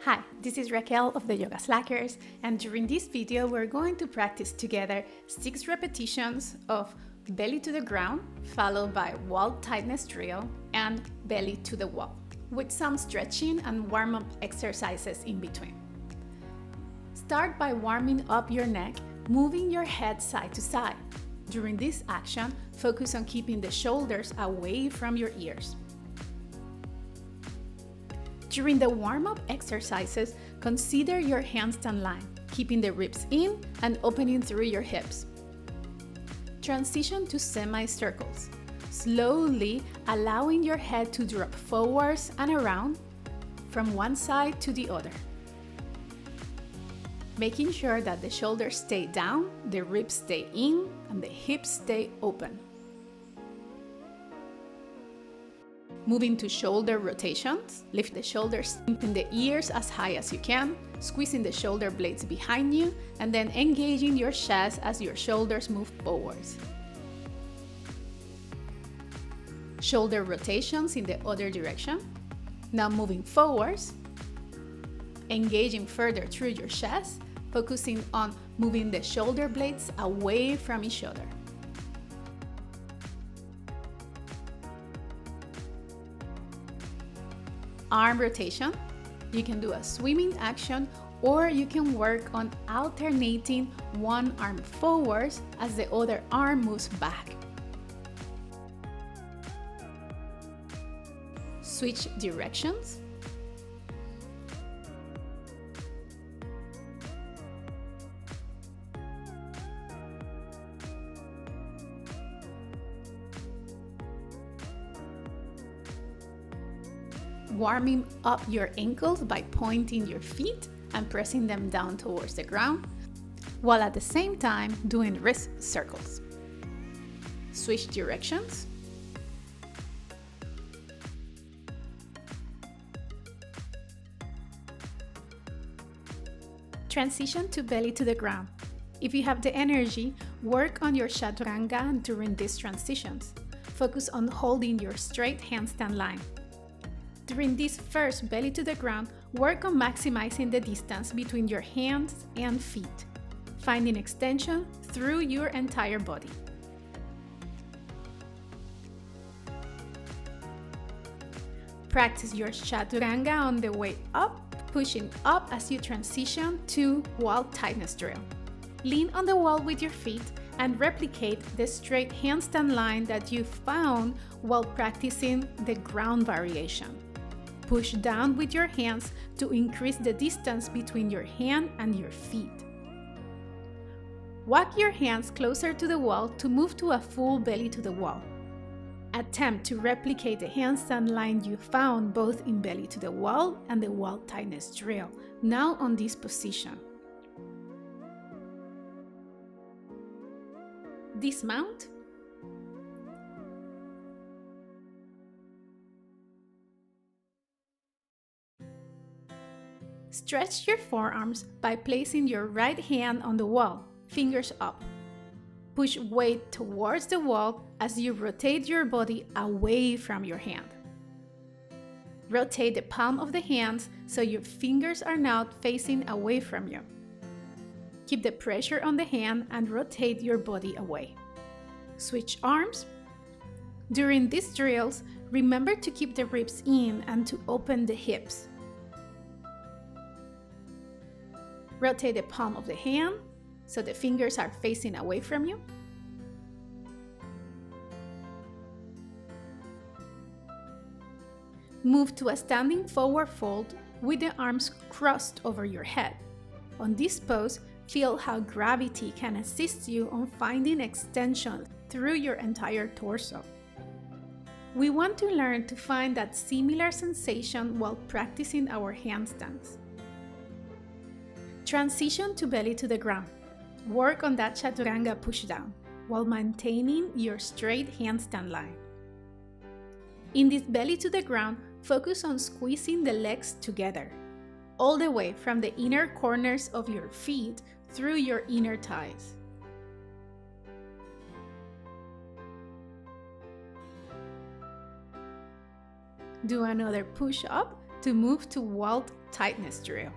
Hi, this is Raquel of the YogaSlackers, and during this video we're going to practice together 6 repetitions of belly to the ground, followed by wall tightness drill and belly to the wall, with some stretching and warm-up exercises in between. Start by warming up your neck, moving your head side to side. During this action, focus on keeping the shoulders away from your ears. During the warm-up exercises, consider your handstand line, keeping the ribs in and opening through your hips. Transition to semicircles, slowly allowing your head to drop forwards and around from one side to the other. Making sure that the shoulders stay down, the ribs stay in, and the hips stay open. Moving to shoulder rotations, lift the shoulders in the ears as high as you can, squeezing the shoulder blades behind you, and then engaging your chest as your shoulders move forwards. Shoulder rotations in the other direction. Now moving forwards, engaging further through your chest, focusing on moving the shoulder blades away from each other. Arm rotation. You can do a swimming action, or you can work on alternating one arm forwards as the other arm moves back. Switch directions. Warming up your ankles by pointing your feet and pressing them down towards the ground, while at the same time doing wrist circles. Switch directions. Transition to belly to the ground. If you have the energy, work on your chaturanga during these transitions. Focus on holding your straight handstand line. During this first belly to the ground, work on maximizing the distance between your hands and feet, finding extension through your entire body. Practice your chaturanga on the way up, pushing up as you transition to wall tightness drill. Lean on the wall with your feet and replicate the straight handstand line that you found while practicing the ground variation. Push down with your hands to increase the distance between your hand and your feet. Walk your hands closer to the wall to move to a full belly to the wall. Attempt to replicate the handstand line you found both in belly to the wall and the wall tightness drill, now on this position. Dismount. Stretch your forearms by placing your right hand on the wall, fingers up. Push weight towards the wall as you rotate your body away from your hand. Rotate the palm of the hands so your fingers are now facing away from you. Keep the pressure on the hand and rotate your body away. Switch arms. During these drills, remember to keep the ribs in and to open the hips. Rotate the palm of the hand so the fingers are facing away from you. Move to a standing forward fold with the arms crossed over your head. On this pose, feel how gravity can assist you on finding extension through your entire torso. We want to learn to find that similar sensation while practicing our handstands. Transition to belly to the ground. Work on that chaturanga pushdown while maintaining your straight handstand line. In this belly to the ground, focus on squeezing the legs together, all the way from the inner corners of your feet through your inner thighs. Do another push up to move to wall tightness drill.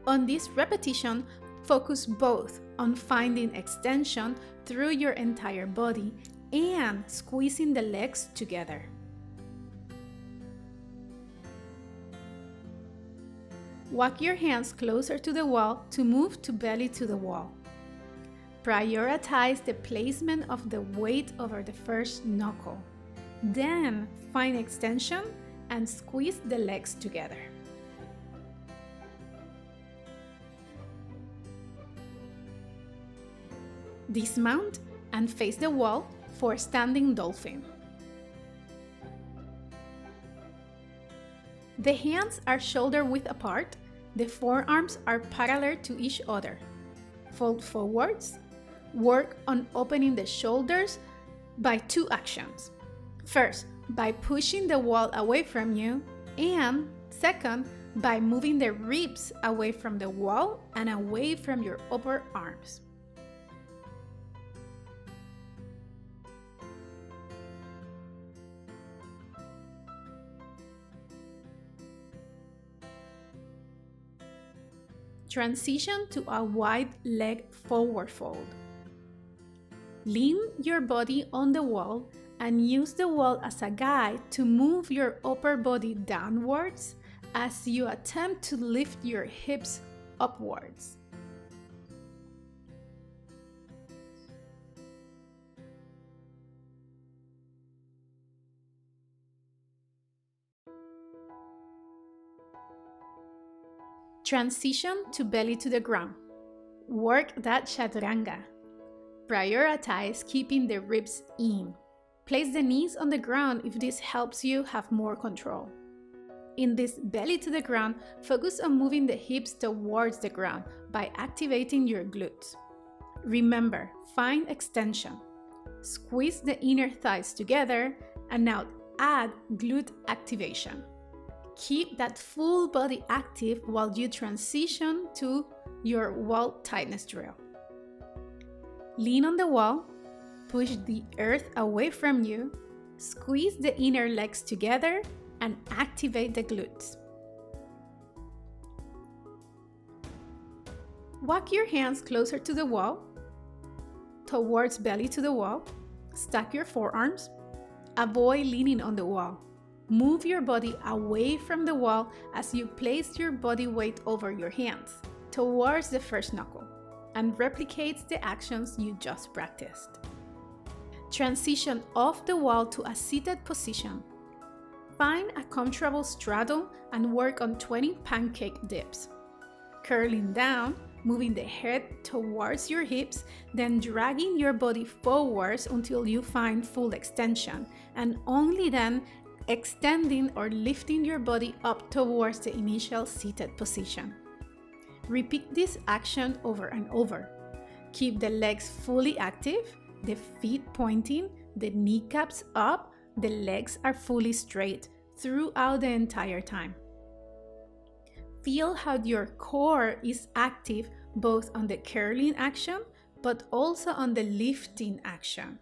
On this repetition, focus both on finding extension through your entire body and squeezing the legs together. Walk your hands closer to the wall to move to belly to the wall. Prioritize the placement of the weight over the first knuckle. Then find extension and squeeze the legs together. Dismount and face the wall for standing dolphin. The hands are shoulder width apart, the forearms are parallel to each other. Fold forwards. Work on opening the shoulders by 2 actions. First, by pushing the wall away from you, and second, by moving the ribs away from the wall and away from your upper arms. Transition to a wide leg forward fold. Lean your body on the wall and use the wall as a guide to move your upper body downwards as you attempt to lift your hips upwards. Transition to belly to the ground. Work that chaturanga. Prioritize keeping the ribs in. Place the knees on the ground if this helps you have more control. In this belly to the ground, focus on moving the hips towards the ground by activating your glutes. Remember, find extension. Squeeze the inner thighs together and now add glute activation. Keep that full body active while you transition to your wall tightness drill. Lean on the wall, push the earth away from you, squeeze the inner legs together, and activate the glutes. Walk your hands closer to the wall, towards belly to the wall. Stack your forearms. Avoid leaning on the wall. Move your body away from the wall as you place your body weight over your hands, towards the first knuckle, and replicates the actions you just practiced. Transition off the wall to a seated position. Find a comfortable straddle and work on 20 pancake dips. Curling down, moving the head towards your hips, then dragging your body forwards until you find full extension, and only then extending or lifting your body up towards the initial seated position. Repeat this action over and over. Keep the legs fully active, the feet pointing, the kneecaps up, the legs are fully straight throughout the entire time. Feel how your core is active both on the curling action but also on the lifting action.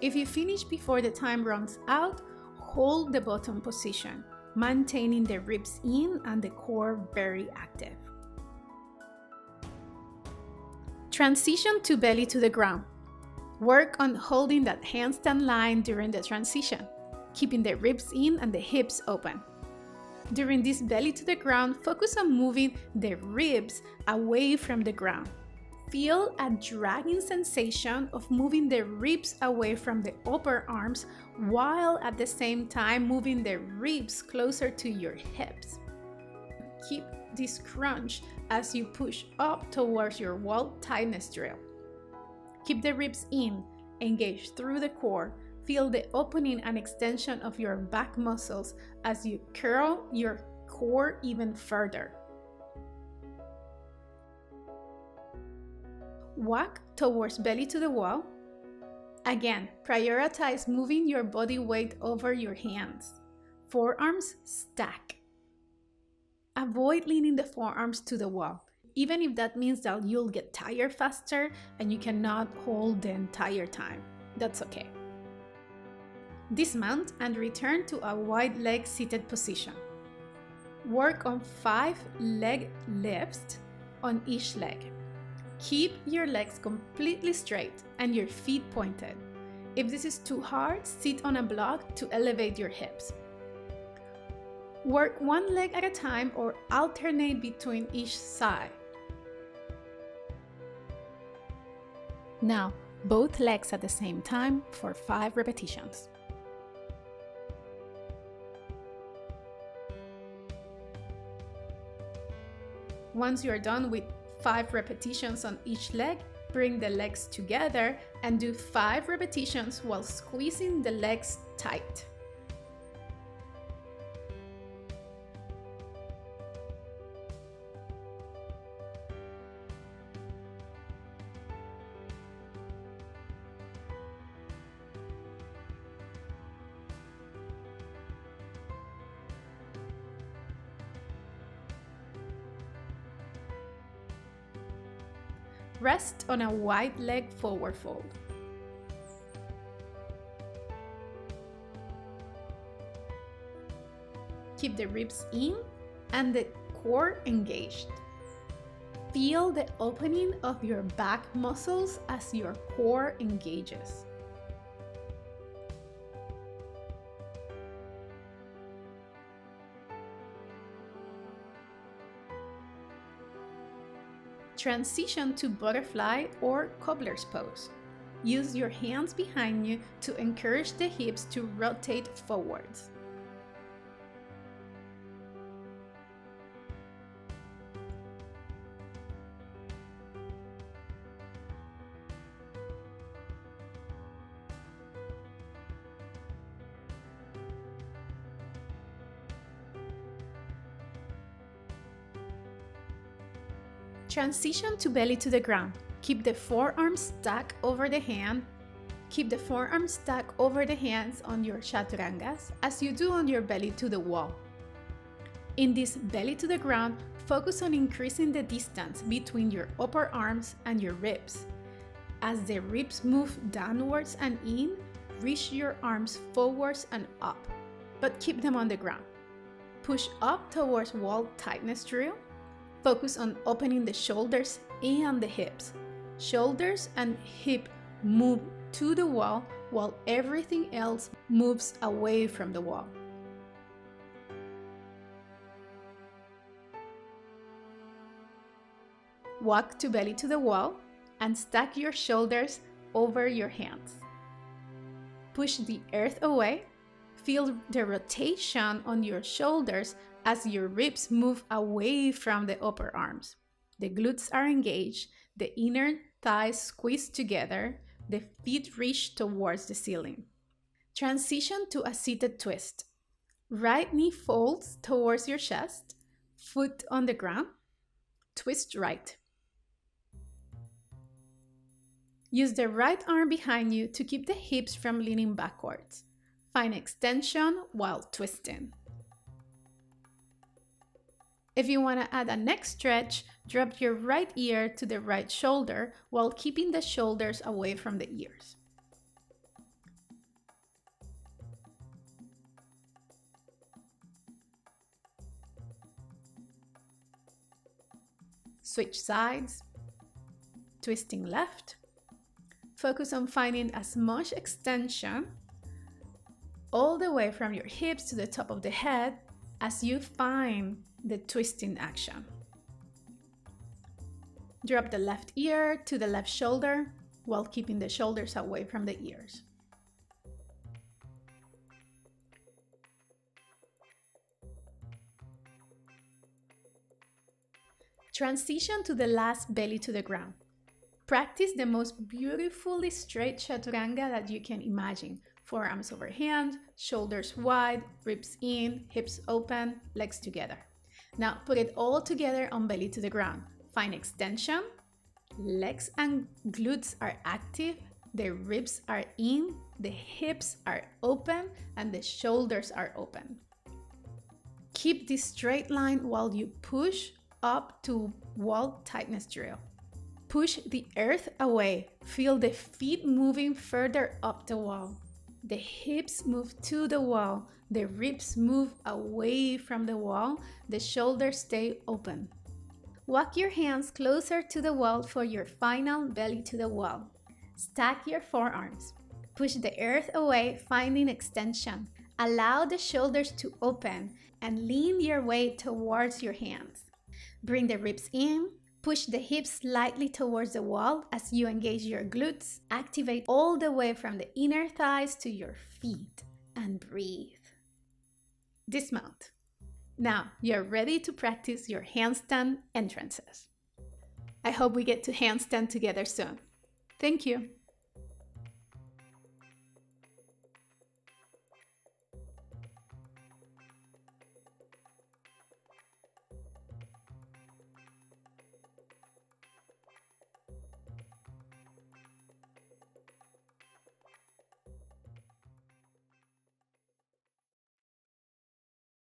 If you finish before the time runs out, hold the bottom position, maintaining the ribs in and the core very active. Transition to belly to the ground. Work on holding that handstand line during the transition, keeping the ribs in and the hips open. During this belly to the ground, focus on moving the ribs away from the ground. Feel a dragging sensation of moving the ribs away from the upper arms while at the same time moving the ribs closer to your hips. Keep this crunch as you push up towards your wall tightness drill. Keep the ribs in, engage through the core. Feel the opening and extension of your back muscles as you curl your core even further. Walk towards belly to the wall. Again, prioritize moving your body weight over your hands. Forearms stack. Avoid leaning the forearms to the wall, even if that means that you'll get tired faster and you cannot hold the entire time. That's okay. Dismount and return to a wide leg seated position. Work on 5 leg lifts on each leg. Keep your legs completely straight and your feet pointed. If this is too hard, sit on a block to elevate your hips. Work one leg at a time or alternate between each side. Now, both legs at the same time for 5 repetitions. Once you're done with 5 repetitions on each leg, bring the legs together and do 5 repetitions while squeezing the legs tight. Rest on a wide leg forward fold. Keep the ribs in and the core engaged. Feel the opening of your back muscles as your core engages. Transition to butterfly or cobbler's pose. Use your hands behind you to encourage the hips to rotate forwards. Transition to belly to the ground. Keep the forearms stacked over the hand. Keep the forearms stacked over the hands on your chaturangas as you do on your belly to the wall. In this belly to the ground, focus on increasing the distance between your upper arms and your ribs. As the ribs move downwards and in, reach your arms forwards and up, but keep them on the ground. Push up towards wall tightness drill. Focus on opening the shoulders and the hips. Shoulders and hip move to the wall while everything else moves away from the wall. Walk to belly to the wall and stack your shoulders over your hands. Push the earth away. Feel the rotation on your shoulders as your ribs move away from the upper arms. The glutes are engaged, the inner thighs squeeze together, the feet reach towards the ceiling. Transition to a seated twist. Right knee folds towards your chest, foot on the ground, twist right. Use the right arm behind you to keep the hips from leaning backwards. Find extension while twisting. If you want to add a neck stretch, drop your right ear to the right shoulder while keeping the shoulders away from the ears. Switch sides, twisting left. Focus on finding as much extension all the way from your hips to the top of the head as you find the twisting action. Drop the left ear to the left shoulder while keeping the shoulders away from the ears. Transition to the last belly to the ground. Practice the most beautifully straight chaturanga that you can imagine. Forearms overhand, shoulders wide, ribs in, hips open, legs together. Now put it all together on belly to the ground. Find extension. Legs and glutes are active, the ribs are in, the hips are open, and the shoulders are open. Keep this straight line while you push up to wall tightness drill. Push the earth away. Feel the feet moving further up the wall. The hips move to the wall. The ribs move away from the wall. The shoulders stay open. Walk your hands closer to the wall for your final belly to the wall. Stack your forearms. Push the earth away, finding extension. Allow the shoulders to open and lean your weight towards your hands. Bring the ribs in. Push the hips slightly towards the wall as you engage your glutes. Activate all the way from the inner thighs to your feet and breathe. Dismount. Now you're ready to practice your handstand entrances. I hope we get to handstand together soon. Thank you.